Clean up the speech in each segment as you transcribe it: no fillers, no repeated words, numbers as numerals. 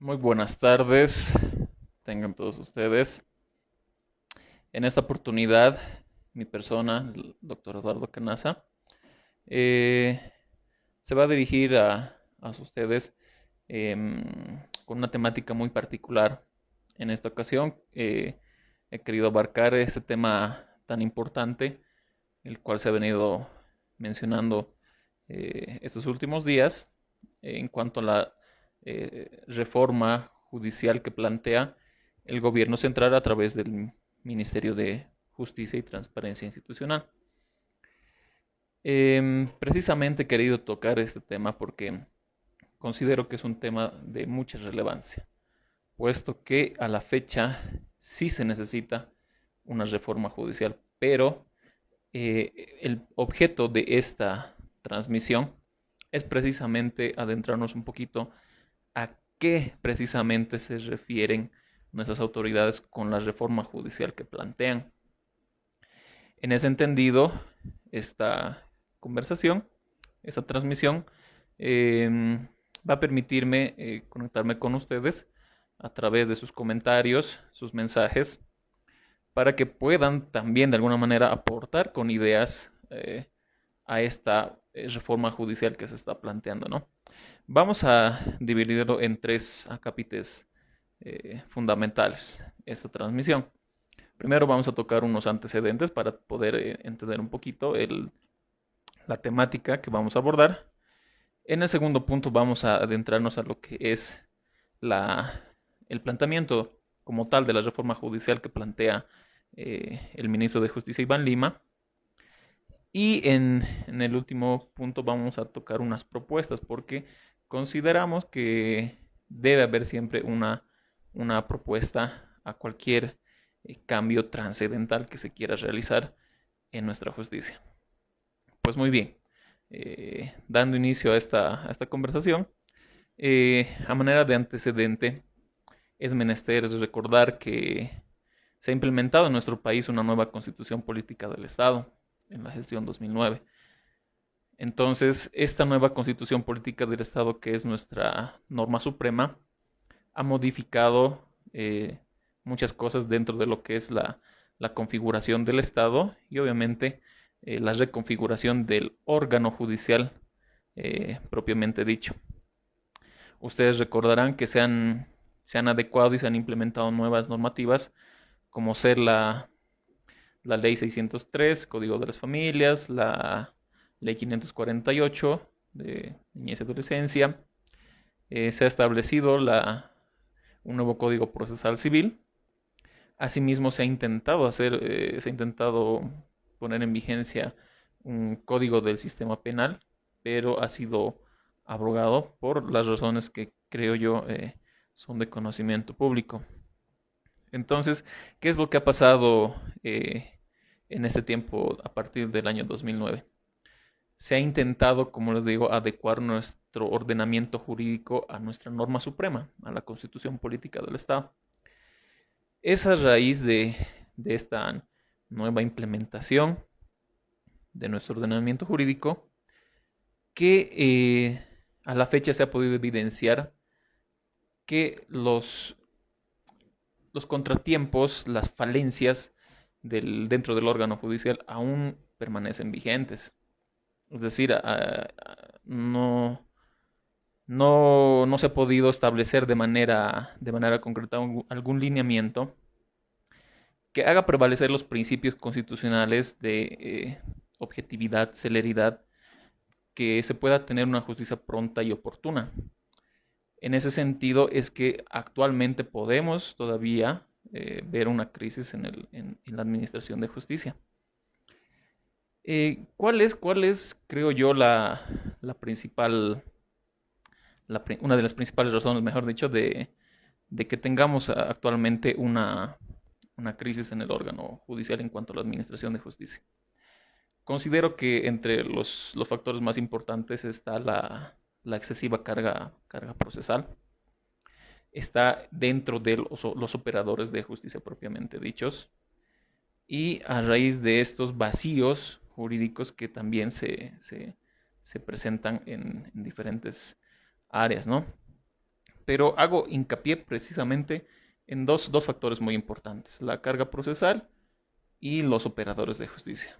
Muy buenas tardes, tengan todos ustedes. En esta oportunidad, mi persona, el doctor Eduardo Canaza, eh, se va a dirigir a ustedes con una temática muy particular. En esta ocasión, he querido abarcar este tema tan importante, el cual se ha venido mencionando estos últimos días, en cuanto a la reforma judicial que plantea el gobierno central a través del Ministerio de Justicia y Transparencia Institucional. Precisamente he querido tocar este tema porque considero que es un tema de mucha relevancia, puesto que a la fecha sí se necesita una reforma judicial, pero el objeto de esta transmisión es precisamente adentrarnos un poquito a qué precisamente se refieren nuestras autoridades con la reforma judicial que plantean. En ese entendido, esta conversación, esta transmisión, va a permitirme conectarme con ustedes a través de sus comentarios, sus mensajes, para que puedan también de alguna manera aportar con ideas a esta reforma judicial que se está planteando, ¿no? Vamos a dividirlo en tres acápites fundamentales, esta transmisión. Primero vamos a tocar unos antecedentes para poder entender un poquito la temática que vamos a abordar. En el segundo punto vamos a adentrarnos a lo que es la, el planteamiento como tal de la reforma judicial que plantea el ministro de Justicia Iván Lima. Y en el último punto vamos a tocar unas propuestas porque consideramos que debe haber siempre una propuesta a cualquier cambio trascendental que se quiera realizar en nuestra justicia. Pues muy bien, dando inicio a esta conversación, a manera de antecedente, es menester recordar que se ha implementado en nuestro país una nueva constitución política del Estado en la gestión 2009. Entonces, esta nueva constitución política del Estado, que es nuestra norma suprema, ha modificado muchas cosas dentro de lo que es la configuración del Estado y obviamente la reconfiguración del órgano judicial propiamente dicho. Ustedes recordarán que se han adecuado y se han implementado nuevas normativas como ser la ley 603, Código de las Familias, la ley 548 de niñez y adolescencia. Se ha establecido un nuevo Código Procesal Civil. Asimismo, se ha intentado poner en vigencia un código del sistema penal, pero ha sido abrogado por las razones que creo yo son de conocimiento público. Entonces, ¿qué es lo que ha pasado en este tiempo a partir del año 2009? Se ha intentado, como les digo, adecuar nuestro ordenamiento jurídico a nuestra norma suprema, a la Constitución Política del Estado. Es a raíz de esta nueva implementación de nuestro ordenamiento jurídico que a la fecha se ha podido evidenciar que los contratiempos, las falencias dentro del órgano judicial aún permanecen vigentes. Es decir, no se ha podido establecer de manera concreta algún lineamiento que haga prevalecer los principios constitucionales de objetividad, celeridad, que se pueda tener una justicia pronta y oportuna. En ese sentido es que actualmente podemos todavía ver una crisis en la administración de justicia. ¿Cuál es, creo yo, la principal, una de las principales razones, mejor dicho, de que tengamos actualmente una crisis en el órgano judicial en cuanto a la administración de justicia? Considero que entre los factores más importantes está la excesiva carga procesal. Está dentro de los operadores de justicia propiamente dichos. Y a raíz de estos vacíos jurídicos que también se presentan en diferentes áreas, ¿no? pero hago hincapié precisamente en dos factores muy importantes, la carga procesal y los operadores de justicia.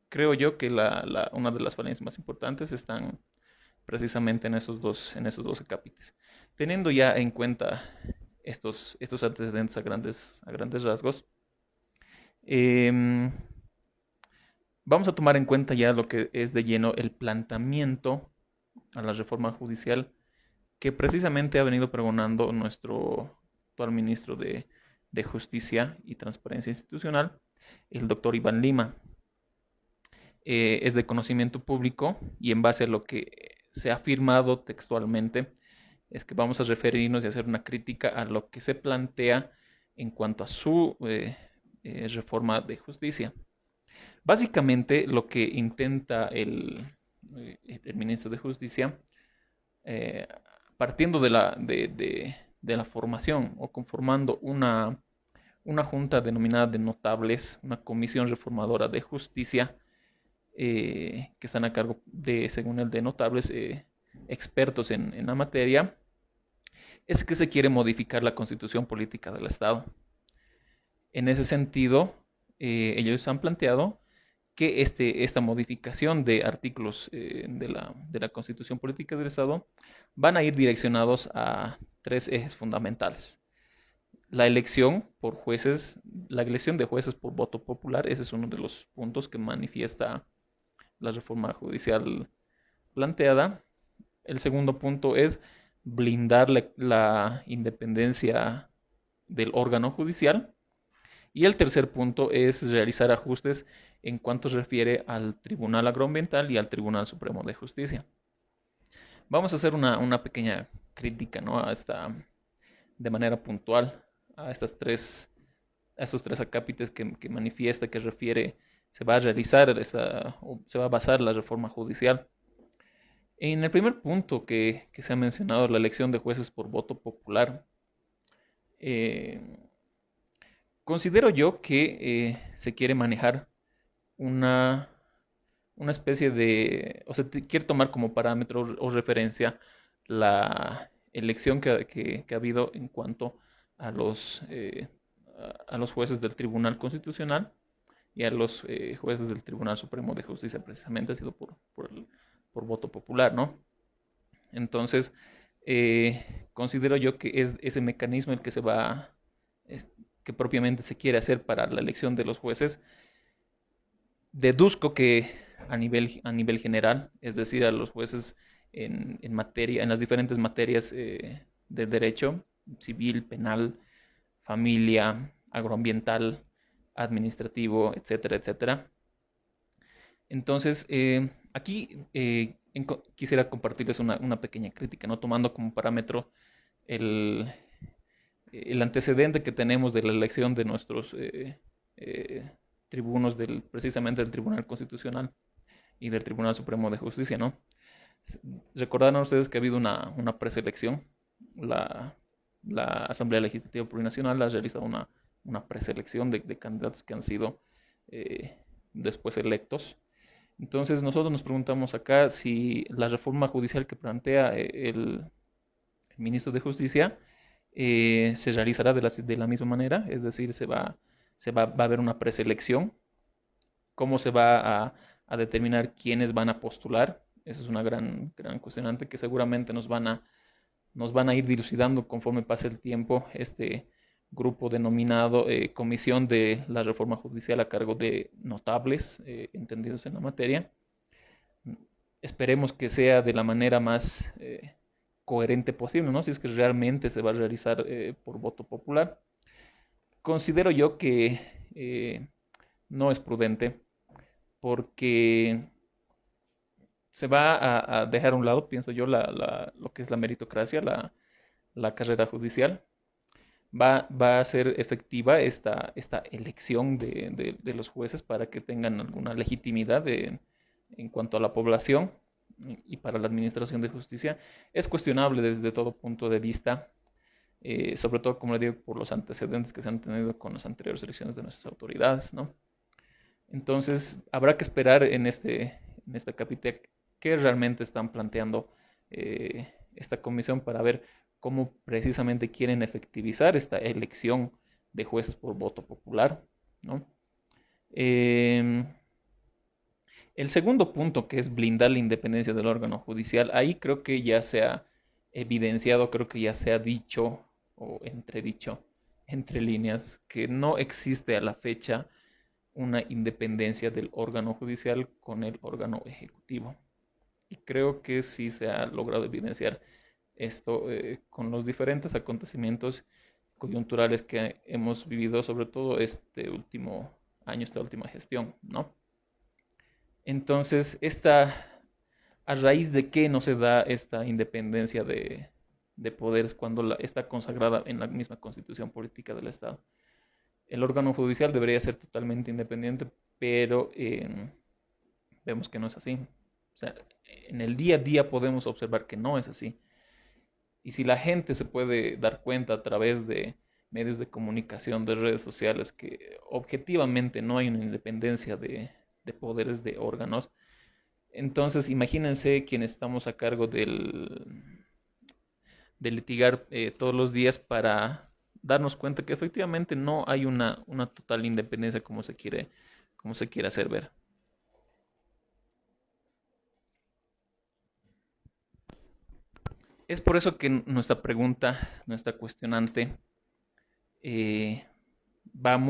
Creo yo que una de las falencias más importantes están precisamente en esos dos acápites. Teniendo ya en cuenta estos antecedentes a grandes rasgos, eh, vamos a tomar en cuenta ya lo que es de lleno el planteamiento a la reforma judicial que precisamente ha venido pregonando nuestro actual ministro de Justicia y Transparencia Institucional, el doctor Iván Lima. Es de conocimiento público y en base a lo que se ha afirmado textualmente, es que vamos a referirnos y hacer una crítica a lo que se plantea en cuanto a su reforma de justicia. Básicamente lo que intenta el ministro de Justicia, eh, partiendo de la formación o conformando una junta denominada de notables, una comisión reformadora de justicia, que están a cargo de, según el de notables, expertos en la materia, es que se quiere modificar la constitución política del Estado. En ese sentido, ellos han planteado que esta modificación de artículos de la Constitución Política del Estado van a ir direccionados a tres ejes fundamentales. La elección por jueces, la elección de jueces por voto popular, ese es uno de los puntos que manifiesta la reforma judicial planteada. El segundo punto es blindar la independencia del órgano judicial. Y el tercer punto es realizar ajustes en cuanto se refiere al Tribunal Agroambiental y al Tribunal Supremo de Justicia. Vamos a hacer una pequeña crítica, ¿no? De manera puntual a estos tres acápites que manifiesta, que refiere, se va a realizar o se va a basar la reforma judicial. En el primer punto que se ha mencionado, la elección de jueces por voto popular, eh, considero yo que se quiere manejar una, una especie o sea, quiere tomar como parámetro o referencia la elección que ha habido en cuanto a a los jueces del Tribunal Constitucional y a los jueces del Tribunal Supremo de Justicia, precisamente ha sido por voto popular, ¿no? Entonces, considero yo que es ese mecanismo el que que propiamente se quiere hacer para la elección de los jueces. Deduzco que a nivel general, es decir, a los jueces en las diferentes materias de derecho, civil, penal, familia, agroambiental, administrativo, etcétera, etcétera. Entonces, aquí quisiera compartirles una pequeña crítica, ¿no? Tomando como parámetro el, el antecedente que tenemos de la elección de nuestros tribunos precisamente del Tribunal Constitucional y del Tribunal Supremo de Justicia, ¿no? Recordarán ustedes que ha habido una preselección. La Asamblea Legislativa Plurinacional ha realizado una preselección de candidatos que han sido después electos. Entonces nosotros nos preguntamos acá si la reforma judicial que plantea el ministro de Justicia se realizará de la misma manera, es decir, va a haber una preselección, cómo se va a determinar quiénes van a postular. Esa es una gran cuestionante que seguramente nos van a ir dilucidando conforme pase el tiempo este grupo denominado Comisión de la Reforma Judicial a cargo de notables entendidos en la materia. Esperemos que sea de la manera más coherente posible, ¿no? Si es que realmente se va a realizar por voto popular. Considero yo que no es prudente porque se va a dejar a un lado, pienso yo, lo que es la meritocracia, la carrera judicial. Va a ser efectiva esta elección de los jueces para que tengan alguna legitimidad en cuanto a la población y para la administración de justicia. Es cuestionable desde todo punto de vista, sobre todo, como le digo, por los antecedentes que se han tenido con las anteriores elecciones de nuestras autoridades, ¿no? Entonces, habrá que esperar en esta capítulo qué realmente están planteando esta comisión para ver cómo precisamente quieren efectivizar esta elección de jueces por voto popular, ¿no? Eh, el segundo punto, que es blindar la independencia del órgano judicial, ahí creo que ya se ha evidenciado, creo que ya se ha dicho o entredicho entre líneas que no existe a la fecha una independencia del órgano judicial con el órgano ejecutivo. Y creo que sí se ha logrado evidenciar esto con los diferentes acontecimientos coyunturales que hemos vivido, sobre todo este último año, esta última gestión, ¿no? Entonces, ¿a raíz de qué no se da esta independencia de poderes cuando está consagrada en la misma constitución política del Estado? El órgano judicial debería ser totalmente independiente, pero vemos que no es así. O sea, en el día a día podemos observar que no es así. Y si la gente se puede dar cuenta a través de medios de comunicación, de redes sociales, que objetivamente no hay una independencia de poderes de órganos, entonces imagínense quienes estamos a cargo de litigar todos los días para darnos cuenta que efectivamente no hay una total independencia como se quiere hacer ver. Es por eso que nuestra pregunta, nuestra cuestionante, eh, va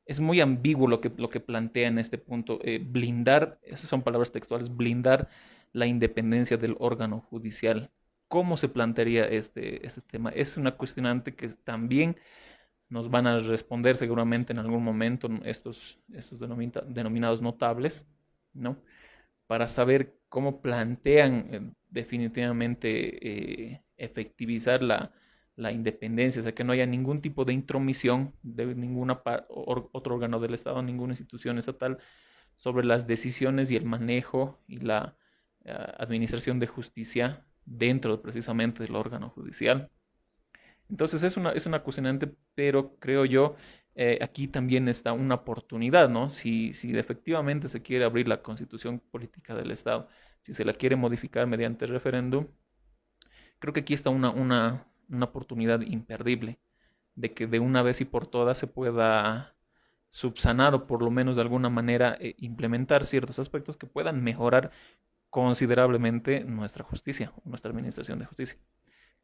es muy ambiguo lo que plantea en este punto. Blindar, esas son palabras textuales, blindar la independencia del órgano judicial. ¿Cómo se plantearía este tema? Es una cuestionante que también nos van a responder seguramente en algún momento estos denominados notables, ¿no? Para saber cómo plantean definitivamente efectivizar la independencia, o sea, que no haya ningún tipo de intromisión de otro órgano del Estado, ninguna institución estatal sobre las decisiones y el manejo y la administración de justicia dentro precisamente del órgano judicial. Entonces es una cuestionante, pero creo yo, aquí también está una oportunidad, ¿no? Si efectivamente se quiere abrir la constitución política del Estado, si se la quiere modificar mediante referéndum, creo que aquí está una oportunidad imperdible de que de una vez y por todas se pueda subsanar o por lo menos de alguna manera implementar ciertos aspectos que puedan mejorar considerablemente nuestra justicia, nuestra administración de justicia.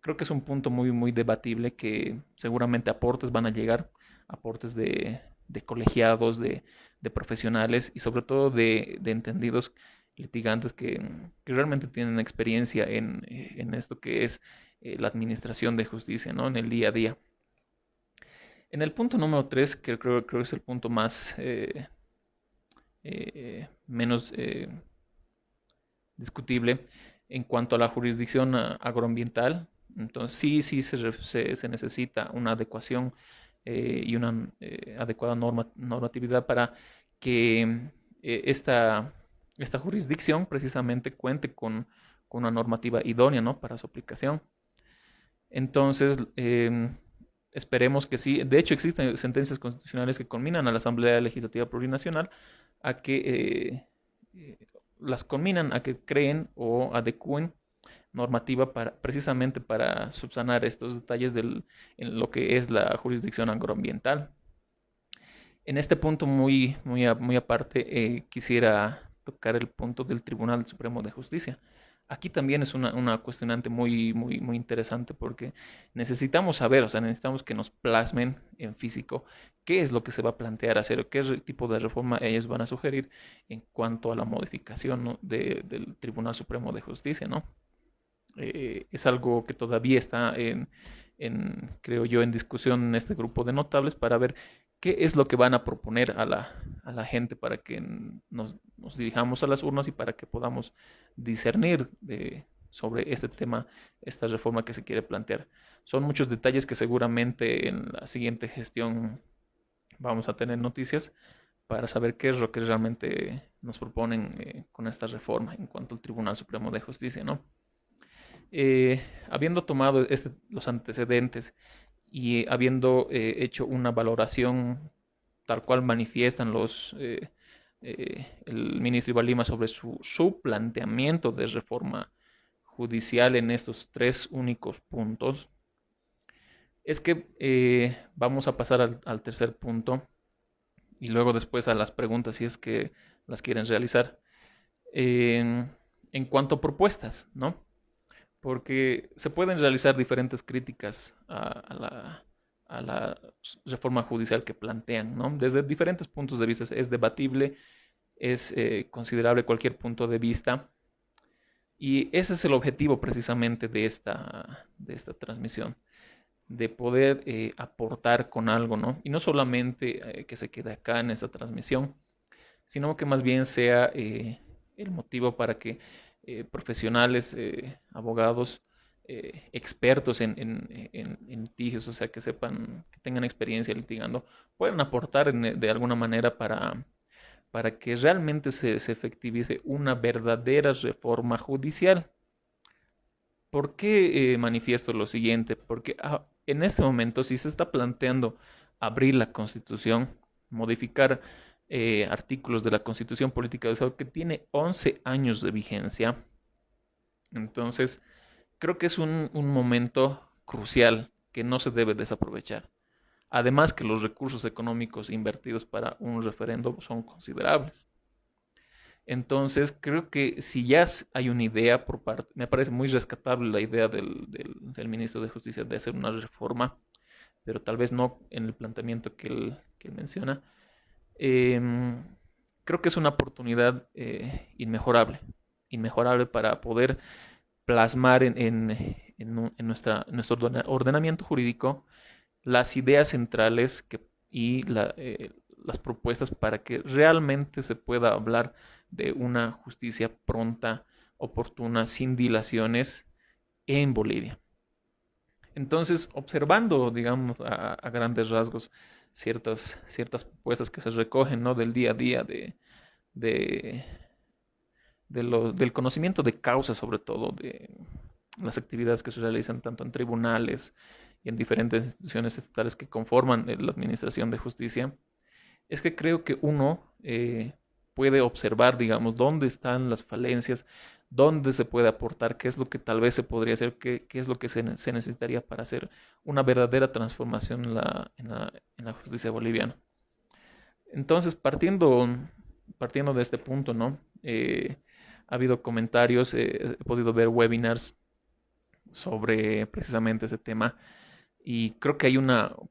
Creo que es un punto muy debatible que seguramente aportes van a llegar, aportes de colegiados, de profesionales y sobre todo de entendidos litigantes que realmente tienen experiencia en esto que es la administración de justicia, ¿no? En el día a día. En el punto número 3, que creo que es el punto más menos discutible en cuanto a la jurisdicción agroambiental. Entonces sí se necesita una adecuación y una adecuada normatividad para que esta jurisdicción precisamente cuente con una normativa idónea, ¿no? Para su aplicación. Entonces, esperemos que sí. De hecho, existen sentencias constitucionales que conminan a la Asamblea Legislativa Plurinacional a que las conminan a que creen o adecúen normativa precisamente para subsanar estos detalles en lo que es la jurisdicción agroambiental. En este punto muy aparte, quisiera tocar el punto del Tribunal Supremo de Justicia. Aquí también es una cuestionante muy interesante porque necesitamos saber, o sea, necesitamos que nos plasmen en físico qué es lo que se va a plantear hacer, qué tipo de reforma ellos van a sugerir en cuanto a la modificación, ¿no? Del Tribunal Supremo de Justicia, ¿no? Es algo que todavía está creo yo, en discusión en este grupo de notables para ver qué es lo que van a proponer a la gente para que nos dirijamos a las urnas y para que podamos discernir sobre este tema, esta reforma que se quiere plantear. Son muchos detalles que seguramente en la siguiente gestión vamos a tener noticias para saber qué es lo que realmente nos proponen con esta reforma en cuanto al Tribunal Supremo de Justicia, ¿no? Habiendo tomado los antecedentes y habiendo hecho una valoración tal cual manifiestan el ministro Ibalima sobre su planteamiento de reforma judicial en estos tres únicos puntos es que vamos a pasar al tercer punto y luego después a las preguntas si es que las quieren realizar. En cuanto a propuestas, ¿no? Porque se pueden realizar diferentes críticas a la reforma judicial que plantean, ¿no? Desde diferentes puntos de vista es debatible, es considerable cualquier punto de vista y ese es el objetivo precisamente de esta transmisión, de poder aportar con algo, ¿no? Y no solamente que se quede acá en esta transmisión, sino que más bien sea el motivo para que profesionales, abogados, expertos en litigios, o sea, que sepan, que tengan experiencia litigando, puedan aportar de alguna manera para que realmente se efectivice una verdadera reforma judicial. ¿Por qué manifiesto lo siguiente? Porque en este momento, si se está planteando abrir la Constitución, modificar artículos de la Constitución Política del Estado que tiene 11 años de vigencia, entonces creo que es un momento crucial que no se debe desaprovechar. Además que los recursos económicos invertidos para un referéndum son considerables. Entonces, creo que si ya hay una idea por parte, me parece muy rescatable la idea del ministro de Justicia de hacer una reforma, pero tal vez no en el planteamiento que él menciona. Em, Creo que es una oportunidad inmejorable, inmejorable para poder plasmar en nuestro ordenamiento jurídico las ideas centrales y las propuestas para que realmente se pueda hablar de una justicia pronta, oportuna, sin dilaciones en Bolivia. Entonces, observando, digamos, a grandes rasgos ciertas propuestas que se recogen, ¿no? Del día a día de, del conocimiento de causa, sobre todo, de las actividades que se realizan tanto en tribunales y en diferentes instituciones estatales que conforman la administración de justicia, es que creo que uno puede observar, digamos, dónde están las falencias, dónde se puede aportar, qué es lo que tal vez se podría hacer, qué es lo que se necesitaría para hacer una verdadera transformación en la justicia boliviana. Entonces, partiendo de este punto, ¿no? Ha habido comentarios, he podido ver webinars sobre precisamente ese tema y creo que hay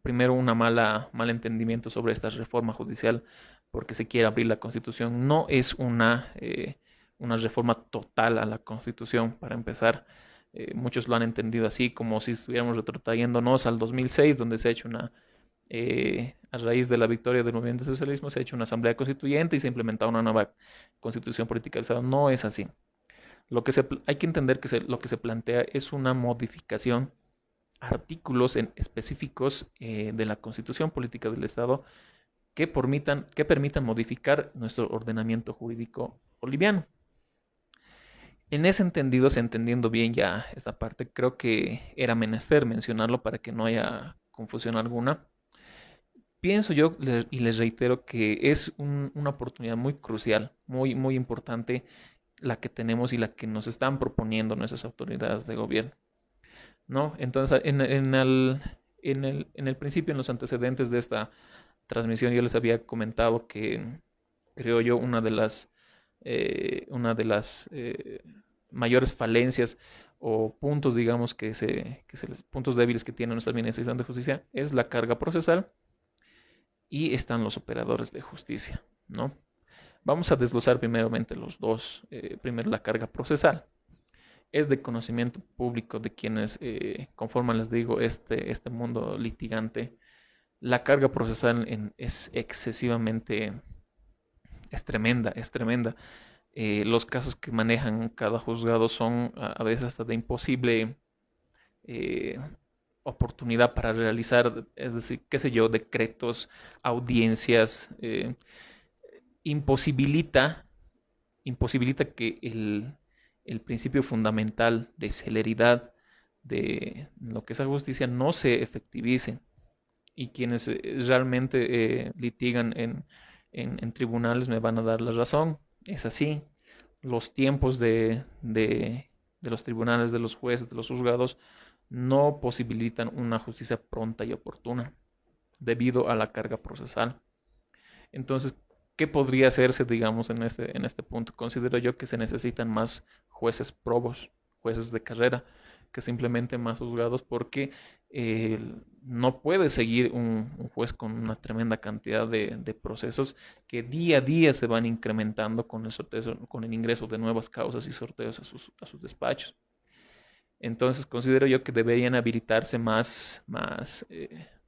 primero mal entendimiento sobre esta reforma judicial porque se quiere abrir la Constitución. No es una reforma total a la Constitución, para empezar. Muchos lo han entendido así, como si estuviéramos retrotrayéndonos al 2006, donde se ha hecho a raíz de la victoria del movimiento socialismo, se ha hecho una asamblea constituyente y se ha implementado una nueva constitución política del Estado. No es así. Hay que entender que lo que se plantea es una modificación artículos específicos de la Constitución Política del Estado que permitan modificar nuestro ordenamiento jurídico boliviano. En ese entendido, entendiendo bien ya esta parte, creo que era menester mencionarlo para que no haya confusión alguna. Pienso yo y les reitero que es una oportunidad muy crucial, muy importante la que tenemos y la que nos están proponiendo nuestras autoridades de gobierno, ¿no? Entonces, en el principio, en los antecedentes de esta transmisión, yo les había comentado que creo yo una de las mayores falencias o puntos, digamos, puntos débiles que tiene nuestra administración de justicia es la carga procesal y están los operadores de justicia, ¿no? Vamos a desglosar primeramente los dos. Primero, la carga procesal. Es de conocimiento público de quienes conforman, les digo, este mundo litigante. La carga procesal es excesivamente, es tremenda, es tremenda. Los casos que manejan cada juzgado son a veces hasta de imposible eh, oportunidad para realizar, es decir, qué sé yo, decretos, audiencias, imposibilita, imposibilita que el principio fundamental de celeridad de lo que es la justicia no se efectivice y quienes realmente litigan en tribunales me van a dar la razón. Es así. Los tiempos de de los tribunales, de los jueces, de los juzgados, no posibilitan una justicia pronta y oportuna debido a la carga procesal. Entonces, ¿qué podría hacerse, digamos, en este punto? Considero yo que se necesitan más jueces probos, jueces de carrera, que simplemente más juzgados, porque eh, no puede seguir un juez con una tremenda cantidad de procesos que día a día se van incrementando con el sorteo, con el ingreso de nuevas causas y sorteos a sus despachos. Entonces considero yo que deberían habilitarse más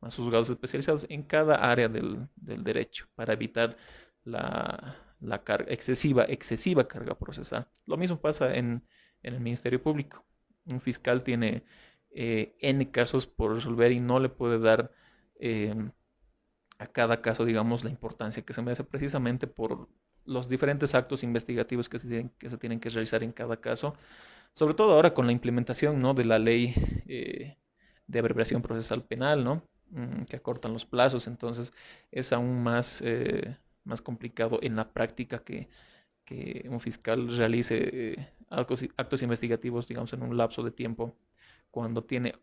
juzgados especializados en cada área del derecho para evitar la carga, excesiva carga procesal. Lo mismo pasa en el Ministerio Público. Un fiscal tiene N casos por resolver y no le puede dar eh, a cada caso, digamos, la importancia que se merece precisamente por los diferentes actos investigativos que se tienen que realizar en cada caso, sobre todo ahora con la implementación, ¿no?, de la ley de abreviación procesal penal, ¿no? Que acortan los plazos, entonces es aún más complicado en la práctica que un fiscal realice actos investigativos, digamos, en un lapso de tiempo, cuando tiene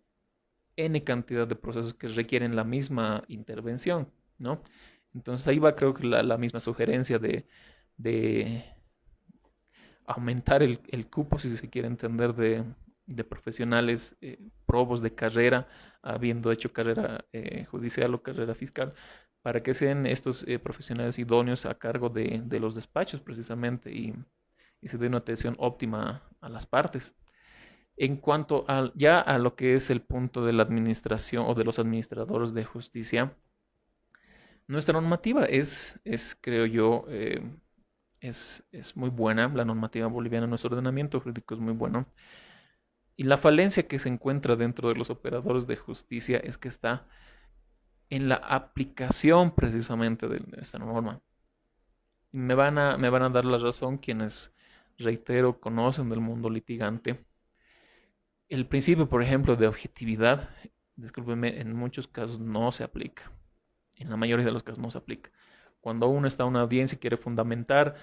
N cantidad de procesos que requieren la misma intervención, ¿no? Entonces ahí va, creo que la misma sugerencia de aumentar el cupo, si se quiere entender, de profesionales probos de carrera, habiendo hecho carrera judicial o carrera fiscal, para que sean estos profesionales idóneos a cargo de los despachos precisamente y se dé una atención óptima a las partes. En cuanto ya a lo que es el punto de la administración o de los administradores de justicia, nuestra normativa creo yo, es muy buena. La normativa boliviana, nuestro ordenamiento jurídico es muy bueno. Y la falencia que se encuentra dentro de los operadores de justicia es que está en la aplicación precisamente de esta norma. Y me van a dar la razón quienes, reitero, conocen del mundo litigante. El principio, por ejemplo, de objetividad, discúlpeme, en muchos casos no se aplica. En la mayoría de los casos no se aplica. Cuando uno está en una audiencia y quiere fundamentar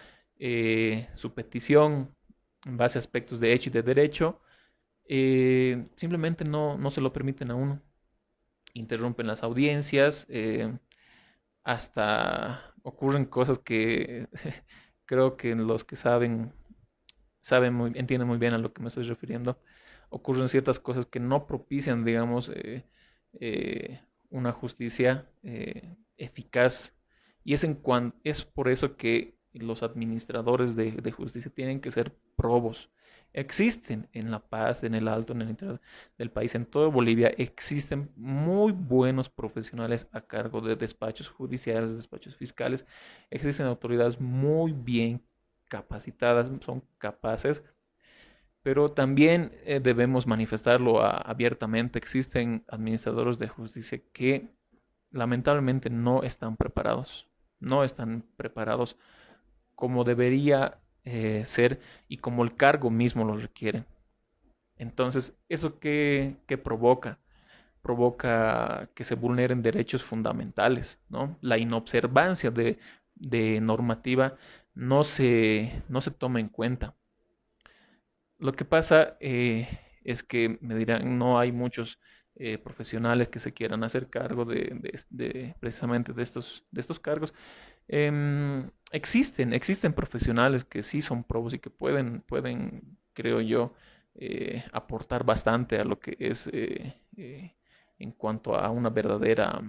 su petición en base a aspectos de hecho y de derecho, simplemente no se lo permiten a uno. Interrumpen las audiencias, hasta ocurren cosas que creo que los que entienden muy bien a lo que me estoy refiriendo. Ocurren ciertas cosas que no propician, digamos, una justicia eficaz. Y es por eso que los administradores de justicia tienen que ser probos. Existen en La Paz, en el Alto, en el interior del país, en toda Bolivia, existen muy buenos profesionales a cargo de despachos judiciales, despachos fiscales. Existen autoridades muy bien capacitadas, son capaces, pero también debemos manifestarlo abiertamente. Existen administradores de justicia que lamentablemente no están preparados como debería ser y como el cargo mismo lo requiere. Entonces, ¿eso qué provoca? Provoca que se vulneren derechos fundamentales, ¿no? La inobservancia de normativa no se toma en cuenta. Lo que pasa es que me dirán, no hay muchos profesionales que se quieran hacer cargo precisamente de estos cargos. Existen profesionales que sí son probos y que pueden, creo yo, aportar bastante a lo que es en cuanto a una verdadera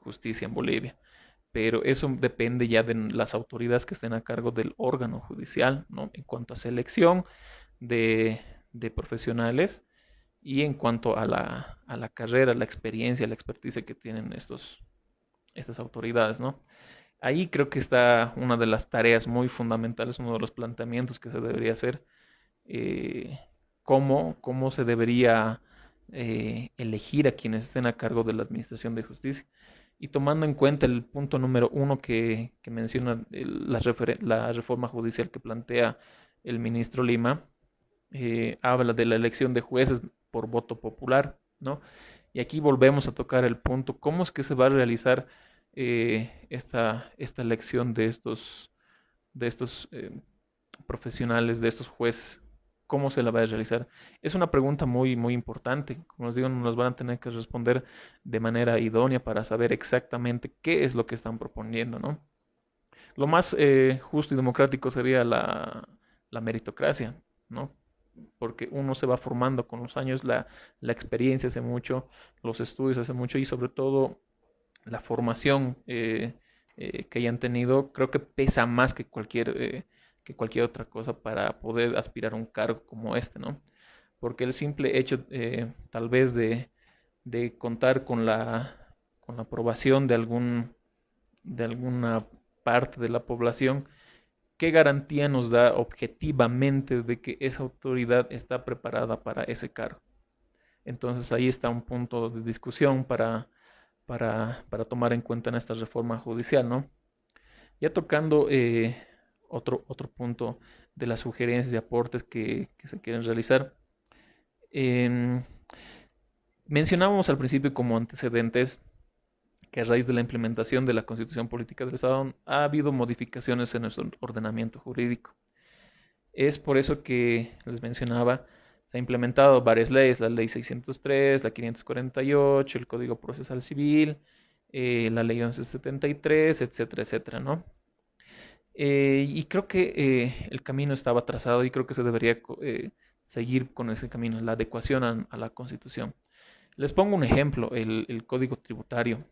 justicia en Bolivia. Pero eso depende ya de las autoridades que estén a cargo del órgano judicial, ¿no? En cuanto a selección de, de profesionales y en cuanto a la carrera, la experiencia, la experticia que tienen estas autoridades, ¿no? Ahí creo que está una de las tareas muy fundamentales, uno de los planteamientos que se debería hacer, eh, cómo se debería elegir a quienes estén a cargo de la administración de justicia. Y tomando en cuenta el punto número uno que menciona la reforma judicial que plantea el ministro Lima, habla de la elección de jueces por voto popular, ¿no? Y aquí volvemos a tocar el punto, ¿cómo es que se va a realizar esta elección de estos profesionales, de estos jueces? ¿Cómo se la va a realizar? Es una pregunta muy, muy importante. Como les digo, nos van a tener que responder de manera idónea para saber exactamente qué es lo que están proponiendo, ¿no? Lo más justo y democrático sería la meritocracia, ¿no? Porque uno se va formando con los años, la experiencia hace mucho, los estudios hace mucho y sobre todo la formación que hayan tenido, creo que pesa más que cualquier otra cosa para poder aspirar a un cargo como este, ¿no? Porque el simple hecho tal vez de contar con la aprobación de alguna parte de la población, ¿qué garantía nos da objetivamente de que esa autoridad está preparada para ese cargo? Entonces ahí está un punto de discusión para tomar en cuenta en esta reforma judicial, ¿no? Ya tocando otro punto de las sugerencias y aportes que se quieren realizar. em, Mencionábamos al principio como antecedentes que a raíz de la implementación de la Constitución Política del Estado ha habido modificaciones en nuestro ordenamiento jurídico. Es por eso que les mencionaba, se han implementado varias leyes, la ley 603, la 548, el Código Procesal Civil, la ley 1173, etcétera, etcétera, ¿no? Y creo que el camino estaba trazado y creo que se debería seguir con ese camino, la adecuación a la Constitución. Les pongo un ejemplo, el Código Tributario.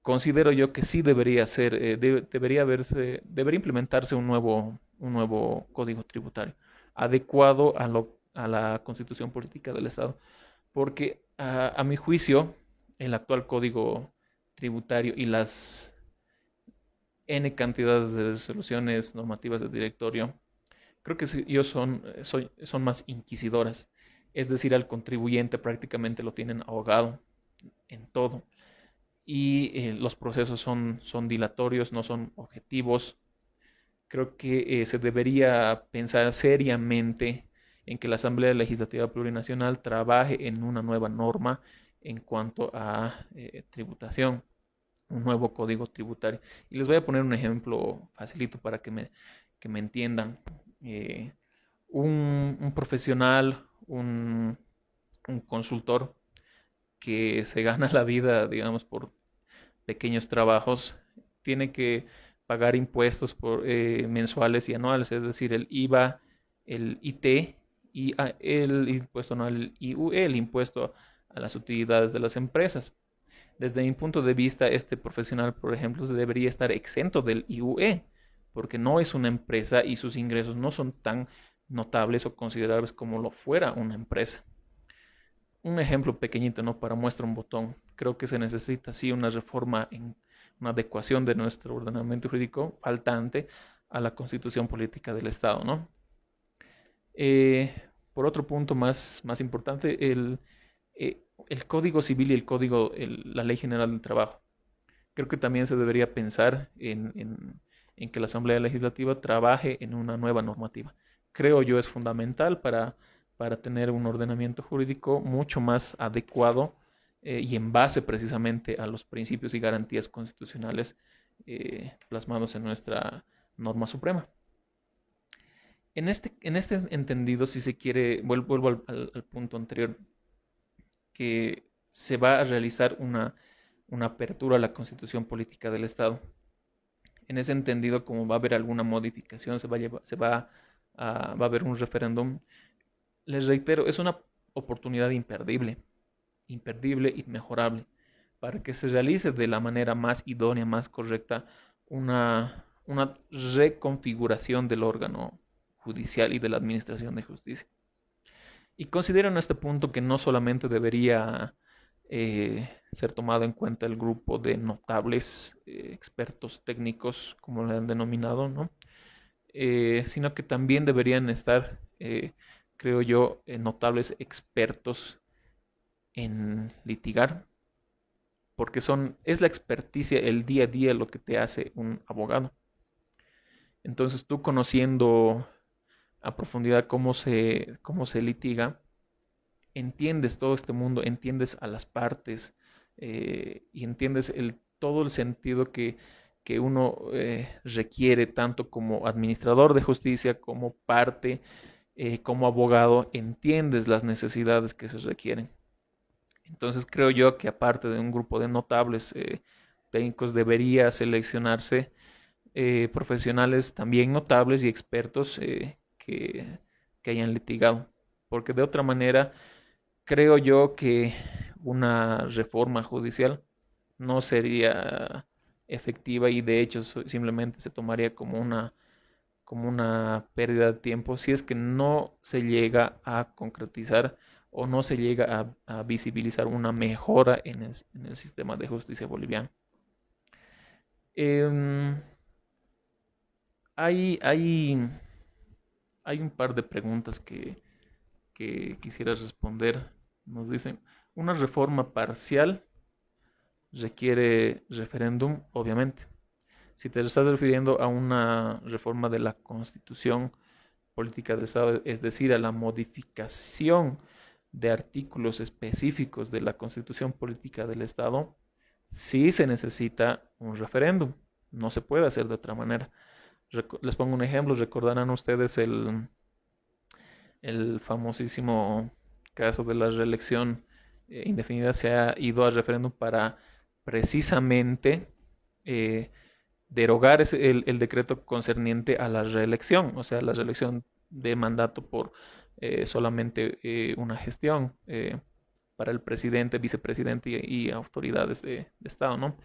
Considero yo que sí debería ser, debería implementarse un nuevo código tributario, adecuado a la constitución política del Estado, porque a mi juicio, el actual código tributario y las N cantidades de resoluciones normativas del directorio, creo que son más inquisidoras. Es decir, al contribuyente prácticamente lo tienen ahogado en todo y los procesos son dilatorios, no son objetivos. Creo que se debería pensar seriamente en que la Asamblea Legislativa Plurinacional trabaje en una nueva norma en cuanto a tributación, un nuevo código tributario. Y les voy a poner un ejemplo facilito para que me entiendan. Eh, un profesional, un consultor que se gana la vida, digamos, por pequeños trabajos, tiene que pagar impuestos mensuales y anuales, es decir, el IVA, el IT y el impuesto anual, el IUE, el impuesto a las utilidades de las empresas. Desde mi punto de vista, este profesional, por ejemplo, se debería estar exento del IUE, porque no es una empresa y sus ingresos no son tan notables o considerables como lo fuera una empresa. Un ejemplo pequeñito, ¿no? Para muestra un botón. Creo que se necesita, sí, una reforma, una adecuación de nuestro ordenamiento jurídico faltante a la constitución política del Estado, ¿no? Eh, por otro punto más importante, el Código Civil y la Ley General del Trabajo. Creo que también se debería pensar en que la Asamblea Legislativa trabaje en una nueva normativa. Creo yo es fundamental para tener un ordenamiento jurídico mucho más adecuado y en base precisamente a los principios y garantías constitucionales plasmados en nuestra norma suprema. En este entendido, si se quiere, vuelvo al punto anterior, que se va a realizar una apertura a la constitución política del Estado. En ese entendido, como va a haber alguna modificación, va a haber un referéndum, les reitero, es una oportunidad imperdible y mejorable para que se realice de la manera más idónea, más correcta, una reconfiguración del órgano judicial y de la administración de justicia. Y considero en este punto que no solamente debería ser tomado en cuenta el grupo de notables expertos técnicos, como le han denominado, ¿no? Sino que también deberían estar, creo yo, notables expertos en litigar, porque es la experticia, el día a día lo que te hace un abogado. Entonces tú conociendo a profundidad cómo se litiga, entiendes todo este mundo, entiendes a las partes y entiendes todo el sentido que uno requiere tanto como administrador de justicia como parte como abogado entiendes las necesidades que se requieren. Entonces creo yo que aparte de un grupo de notables técnicos debería seleccionarse profesionales también notables y expertos que hayan litigado. Porque de otra manera creo yo que una reforma judicial no sería efectiva y de hecho simplemente se tomaría como una pérdida de tiempo si es que no se llega a concretizar o no se llega a visibilizar una mejora en el sistema de justicia boliviano. Em, hay, hay, hay un par de preguntas que quisiera responder. Nos dicen, ¿una reforma parcial requiere referéndum? Obviamente. Si te estás refiriendo a una reforma de la Constitución Política del Estado, es decir, a la modificación de artículos específicos de la Constitución Política del Estado, sí se necesita un referéndum. No se puede hacer de otra manera. Les pongo un ejemplo. Recordarán ustedes el famosísimo caso de la reelección indefinida. Se ha ido a referéndum para precisamente eh, derogar el decreto concerniente a la reelección, o sea, la reelección de mandato por solamente una gestión para el presidente, vicepresidente y autoridades de Estado, ¿no?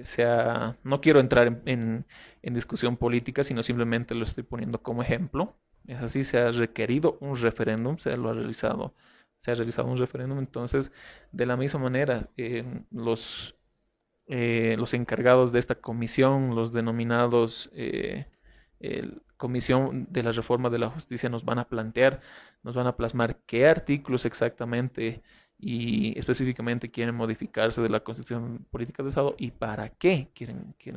Sea, no quiero entrar en discusión política, sino simplemente lo estoy poniendo como ejemplo. Es así, se ha requerido un referéndum, se ha realizado un referéndum, entonces, de la misma manera, los encargados de esta comisión, los denominados Comisión de la Reforma de la Justicia, nos van a plasmar qué artículos exactamente y específicamente quieren modificarse de la Constitución Política de Estado y para qué quieren que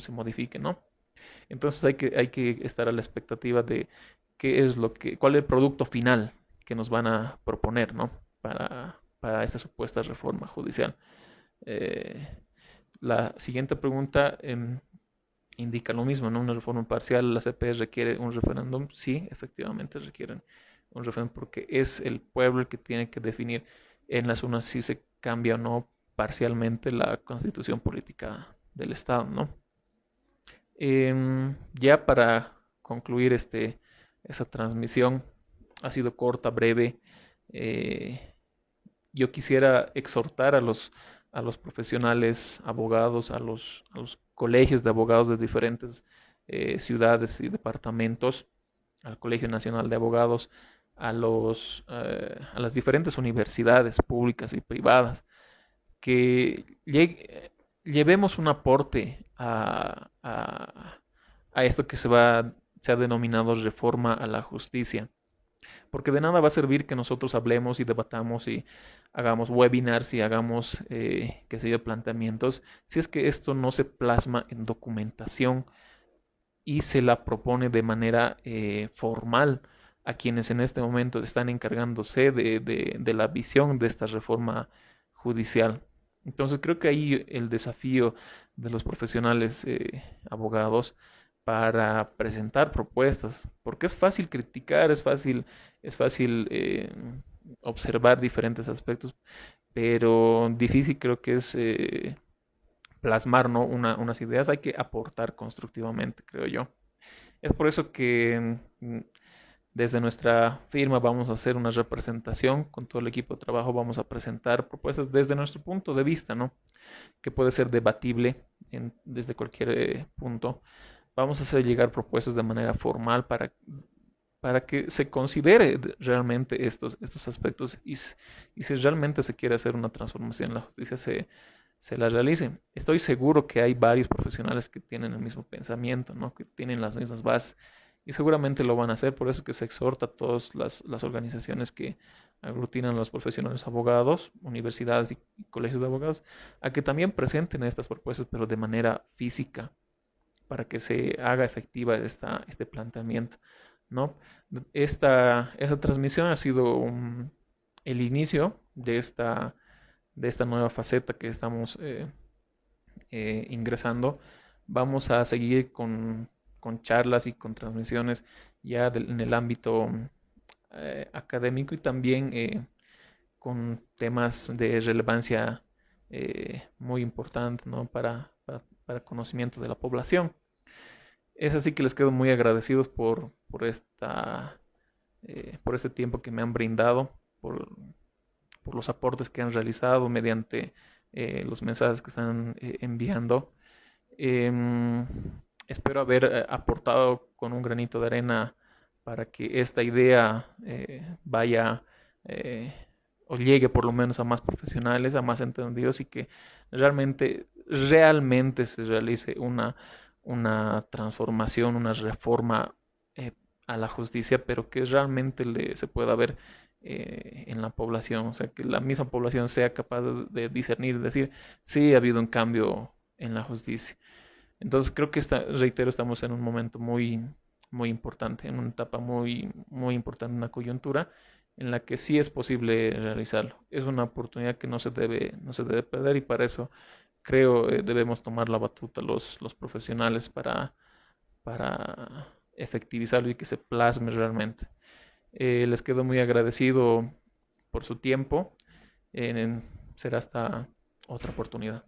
se modifique, ¿no? Entonces hay que estar a la expectativa de qué es cuál es el producto final que nos van a proponer, ¿no? Para esta supuesta reforma judicial. Eh, la siguiente pregunta indica lo mismo, ¿no? Una reforma parcial, la CP requiere un referéndum. Sí, efectivamente requieren un referéndum porque es el pueblo el que tiene que definir en las urnas si se cambia o no parcialmente la constitución política del Estado, ¿no? Ya para concluir esa transmisión, ha sido corta, breve. eh, yo quisiera exhortar a los profesionales, abogados, a los colegios de abogados de diferentes ciudades y departamentos, al Colegio Nacional de Abogados, a las diferentes universidades públicas y privadas, que llevemos un aporte a esto que se ha denominado reforma a la justicia. Porque de nada va a servir que nosotros hablemos y debatamos y hagamos webinars y hagamos, qué sé yo, planteamientos, si es que esto no se plasma en documentación y se la propone de manera formal a quienes en este momento están encargándose de la visión de esta reforma judicial. Entonces creo que ahí el desafío de los profesionales abogados para presentar propuestas, porque es fácil criticar, es fácil observar diferentes aspectos, pero difícil creo que es plasmar, ¿no? Unas ideas, hay que aportar constructivamente, creo yo. Es por eso que desde nuestra firma vamos a hacer una representación con todo el equipo de trabajo, vamos a presentar propuestas desde nuestro punto de vista, ¿no? Que puede ser debatible desde cualquier punto. Vamos a hacer llegar propuestas de manera formal para que se considere realmente estos aspectos y si realmente se quiere hacer una transformación en la justicia, se la realice. Estoy seguro que hay varios profesionales que tienen el mismo pensamiento, ¿no? Que tienen las mismas bases y seguramente lo van a hacer. Por eso que se exhorta a todas las organizaciones que aglutinan a los profesionales abogados, universidades y colegios de abogados, a que también presenten estas propuestas, pero de manera física, para que se haga efectiva este planteamiento, ¿no? Esta transmisión ha sido el inicio de esta nueva faceta que estamos ingresando. Vamos a seguir con charlas y con transmisiones ya en el ámbito académico y también con temas de relevancia muy importante, ¿no? Para conocimiento de la población. Es así que les quedo muy agradecidos por este tiempo que me han brindado, por los aportes que han realizado mediante los mensajes que están enviando. Em, Espero haber aportado con un granito de arena para que esta idea vaya eh, o llegue por lo menos a más profesionales, a más entendidos y que realmente se realice una transformación, una reforma eh, a la justicia, pero que realmente se pueda ver en la población, o sea, que la misma población sea capaz de discernir, decir, sí ha habido un cambio en la justicia. Entonces creo que reitero, estamos en un momento muy importante, en una etapa muy importante, una coyuntura en la que sí es posible realizarlo. Es una oportunidad que no se debe perder y para eso creo debemos tomar la batuta los profesionales para efectivizarlo y que se plasme realmente. Les quedo muy agradecido por su tiempo. Será hasta otra oportunidad.